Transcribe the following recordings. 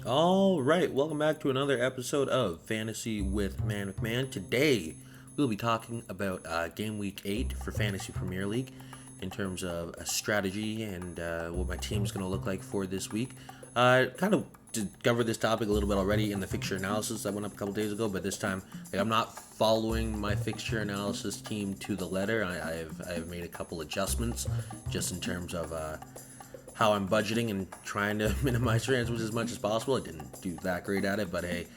All right, welcome back to another episode of Fantasy with Man McMahon. Today, we'll be talking about Game Week 8 for Fantasy Premier League in terms of a strategy and what my team's going to look like for this week. Kind of covered this topic a little bit already in the fixture analysis that went up a couple days ago, but this time I'm not following my fixture analysis team to the letter. I've made a couple adjustments just in terms of how I'm budgeting and trying to minimize transfers as much as possible. I didn't do that great at it, but hey,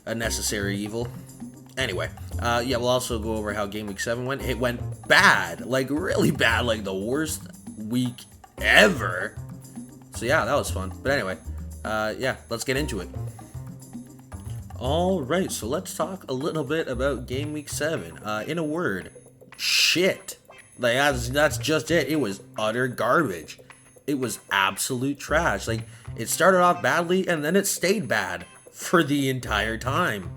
a necessary evil. Anyway, we'll also go over how Game Week 7 went. It went bad, like really bad, like the worst week ever. So yeah, that was fun. But anyway, let's get into it. All right, so let's talk a little bit about Game Week 7. In a word, shit. Like that's just it. It was utter garbage. It was absolute trash. Like, it started off badly, and then it stayed bad for the entire time.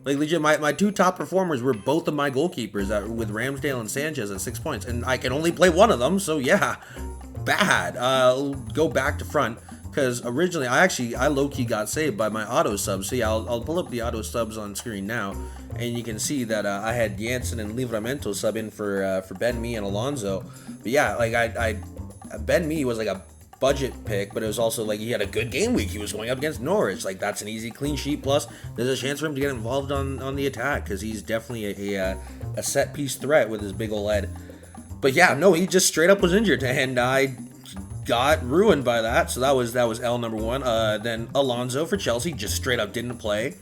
Like, legit, my two top performers were both of my goalkeepers with Ramsdale and Sanchez at 6 points, and I can only play one of them, so yeah, bad. Go back to front, because originally, I low-key got saved by my auto subs. So yeah, I'll pull up the auto subs on screen now, and you can see that I had Janssen and Livramento sub in for Ben Mee and Alonso. But yeah, like, Ben Mee was like a budget pick, but it was also like he had a good game week. He was going up against Norwich. Like, that's an easy clean sheet. Plus, there's a chance for him to get involved on the attack because he's definitely a set piece threat with his big ol' head. But yeah, no, he just straight up was injured, and I got ruined by that. So that was L number one. Then Alonso for Chelsea just straight up didn't play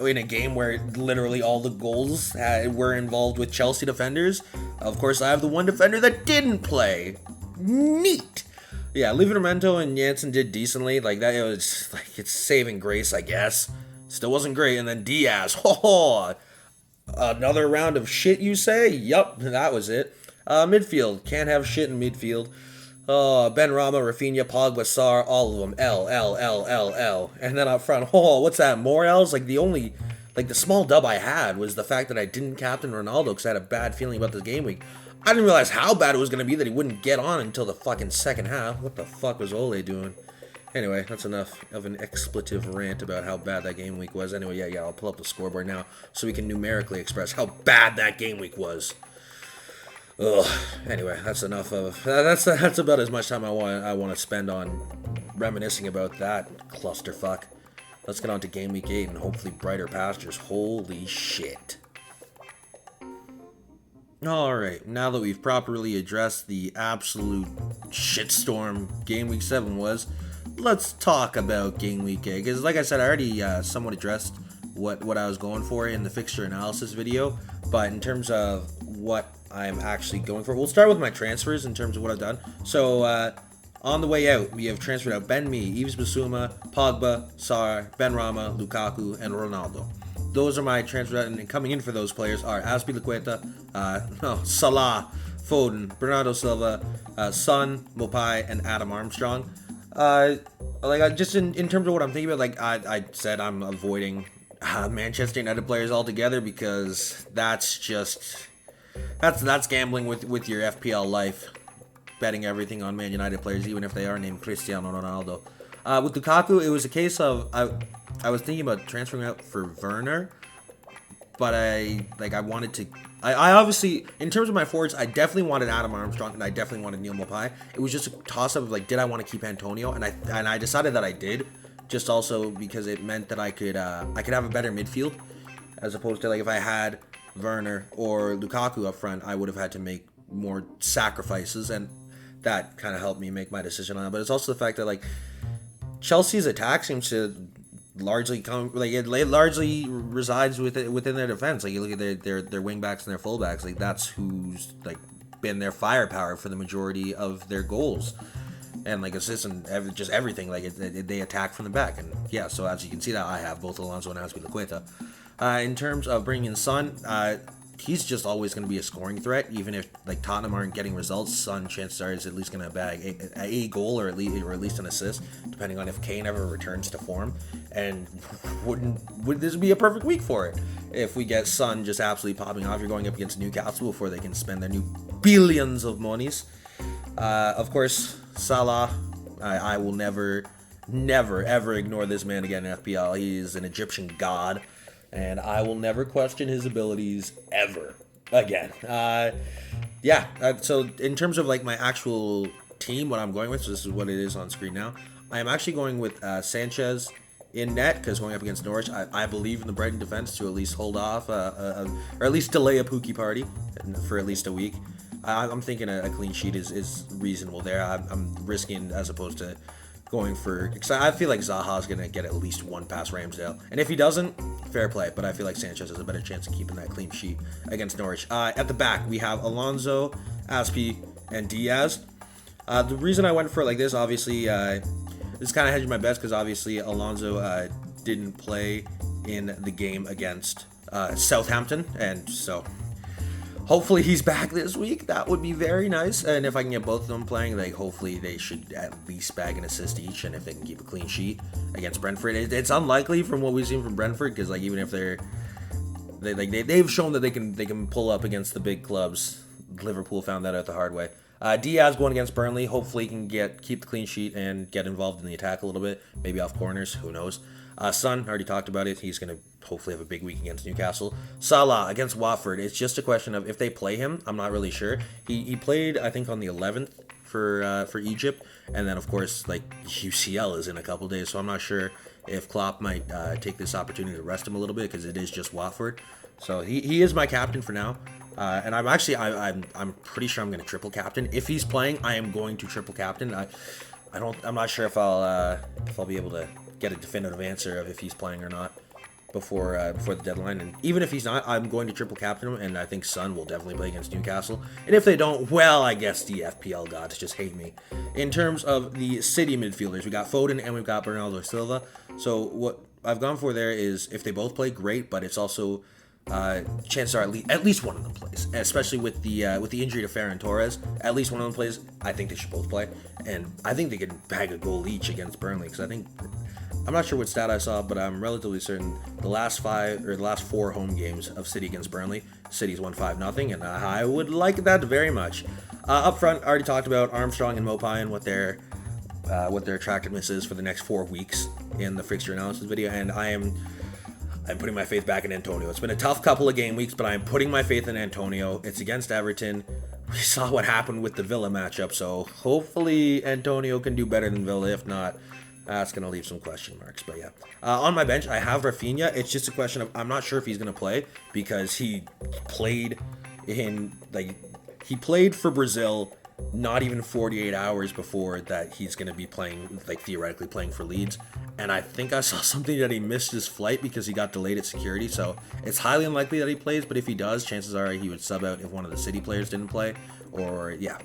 in a game where literally all the goals were involved with Chelsea defenders. Of course, I have the one defender that didn't play. Neat. Yeah, Livramento and Janssen did decently. Like, that, it was like, it's saving grace, I guess. Still wasn't great. And then Diaz, another round of shit, you say? Yup, that was it. Midfield, can't have shit in midfield. Ben Rama, Rafinha, Pogba, Sarr, all of them L. And then up front, what's that? More L's? Like, the small dub I had was the fact that I didn't captain Ronaldo because I had a bad feeling about this game week. I didn't realize how bad it was going to be that he wouldn't get on until the fucking second half. What the fuck was Ole doing? Anyway, that's enough of an expletive rant about how bad that game week was. Anyway, I'll pull up the scoreboard now so we can numerically express how bad that game week was. Ugh. Anyway, that's enough of... That's about as much time I want to spend on reminiscing about that clusterfuck. Let's get on to Game Week 8 and hopefully brighter pastures. Holy shit. Alright, now that we've properly addressed the absolute shitstorm Game Week 7 was, let's talk about Game Week 8. Because like I said, I already somewhat addressed what I was going for in the fixture analysis video. But in terms of what I'm actually going for, we'll start with my transfers in terms of what I've done. So, on the way out, we have transferred out Ben Mee, Yves Bissouma, Pogba, Sarr, Ben Rama, Lukaku, and Ronaldo. Those are my transfers, and coming in for those players are Azpilicueta, Salah, Foden, Bernardo Silva, Son, Mopai, and Adam Armstrong. Just in terms of what I'm thinking about, I said I'm avoiding Manchester United players altogether because that's gambling with your FPL life, betting everything on Man United players, even if they are named Cristiano Ronaldo. With Lukaku, it was a case of I was thinking about transferring out for Werner, but I obviously, in terms of my forwards, I definitely wanted Adam Armstrong and I definitely wanted Neil Mopai. It was just a toss up of did I want to keep Antonio, and I decided that I did, just also because it meant that I could have a better midfield, as opposed to if I had Werner or Lukaku up front, I would have had to make more sacrifices, and that kind of helped me make my decision on it. But it's also the fact that Chelsea's attack seems to largely it largely resides within their defense. You look at their wing backs and their fullbacks, that's who's been their firepower for the majority of their goals and assists and just everything. They attack from the back, and yeah. So as you can see, that I have both Alonso and Azpilicueta. In terms of bringing in Son, he's just always going to be a scoring threat, even if Tottenham aren't getting results. Son, chances are, is at least going to bag a goal or at least an assist, depending on if Kane ever returns to form. And would this be a perfect week for it if we get Son just absolutely popping off? You're going up against Newcastle before they can spend their new billions of monies. Of course, Salah, I will never never, ever ignore this man again in FPL. He is an Egyptian god, and I will never question his abilities ever again. So in terms of like my actual team, what I'm going with, so this is what it is on screen now. I am actually going with Sanchez in net, because going up against Norwich, I believe in the Brighton defense to at least hold off, or at least delay a Pookie party for at least a week. I'm thinking a clean sheet is reasonable there. I'm risking as opposed to going for, because I feel like Zaha's going to get at least one past Ramsdale. And if he doesn't, fair play. But I feel like Sanchez has a better chance of keeping that clean sheet against Norwich. At the back, we have Alonso, Aspi, and Diaz. The reason I went for it like this, obviously, this kind of hedged my bets because obviously Alonso didn't play in the game against Southampton. And so hopefully he's back this week. That would be very nice. And if I can get both of them playing, like hopefully they should at least bag an assist each. And if they can keep a clean sheet against Brentford, it's unlikely from what we've seen from Brentford, because like even if they've shown that they can pull up against the big clubs. Liverpool found that out the hard way. Diaz going against Burnley. Hopefully he can keep the clean sheet and get involved in the attack a little bit. Maybe off corners. Who knows? Son, already talked about it. He's going to hopefully have a big week against Newcastle. Salah against Watford. It's just a question of if they play him. I'm not really sure. He played, I think, on the 11th for Egypt. And then, of course, like UCL is in a couple days. So I'm not sure if Klopp might take this opportunity to rest him a little bit, because it is just Watford. So he is my captain for now. And I'm actually I'm pretty sure I'm going to triple captain. If he's playing, I am going to triple captain. I'm not sure if I'll be able to get a definitive answer of if he's playing or not before the deadline. And even if he's not, I'm going to triple captain him, and I think Son will definitely play against Newcastle. And if they don't, well, I guess the FPL gods just hate me. In terms of the City midfielders, we got Foden and we've got Bernardo Silva. So what I've gone for there is if they both play, great, but it's also chances are at least one of them plays, especially with the injury to Ferran Torres. At least one of them plays. I think they should both play, and I think they can bag a goal each against Burnley, because I'm not sure what stat I saw, but I'm relatively certain the last 4 home games of City against Burnley, City's won 5-0, and I would like that very much. Up front, I already talked about Armstrong and Mopai and what their attractiveness is for the next 4 weeks in the fixture analysis video, and I'm putting my faith back in Antonio. It's been a tough couple of game weeks, but I'm putting my faith in Antonio. It's against Everton. We saw what happened with the Villa matchup, so hopefully Antonio can do better than Villa. If not, that's going to leave some question marks. But yeah, on my bench, I have Rafinha. It's just a question of I'm not sure if he's going to play, because he played for Brazil not even 48 hours before that he's going to be playing, like theoretically playing for Leeds. And I think I saw something that he missed his flight because he got delayed at security. So it's highly unlikely that he plays, but if he does, chances are he would sub out if one of the City players didn't play. Or yeah,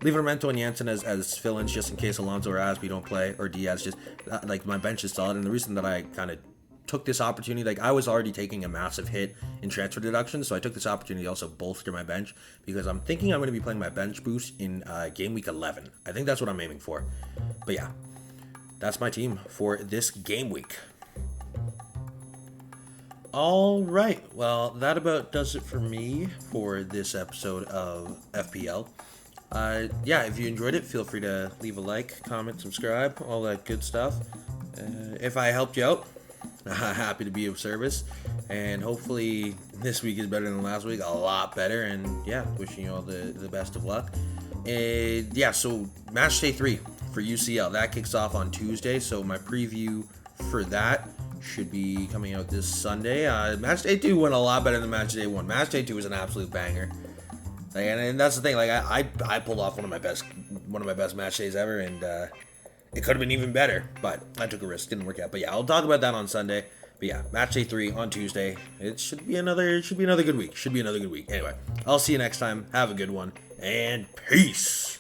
Livramento and Janssen as fill-ins just in case Alonso or Asby don't play, or Diaz. Just like my bench is solid. And the reason that I kind of took this opportunity, like I was already taking a massive hit in transfer deductions, so I took this opportunity to also bolster my bench, because I'm thinking I'm going to be playing my bench boost in game week 11. I think that's what I'm aiming for. But yeah, that's my team for this game week. All right, well, that about does it for me for this episode of FPL. Yeah, if you enjoyed it, feel free to leave a like, comment, subscribe, all that good stuff. If I helped you out, happy to be of service, and hopefully this week is better than last week, a lot better, and yeah, wishing you all the best of luck. And yeah, so match day 3 for UCL, that kicks off on Tuesday, so my preview for that should be coming out this Sunday. Match day 2 went a lot better than match day 1. Match day 2 was an absolute banger. Like, and that's the thing, like I pulled off one of my best match days ever, and it could have been even better, but I took a risk, didn't work out. But yeah, I'll talk about that on Sunday. But yeah, match day 3 on Tuesday. It should be another good week. Anyway, I'll see you next time. Have a good one, and peace.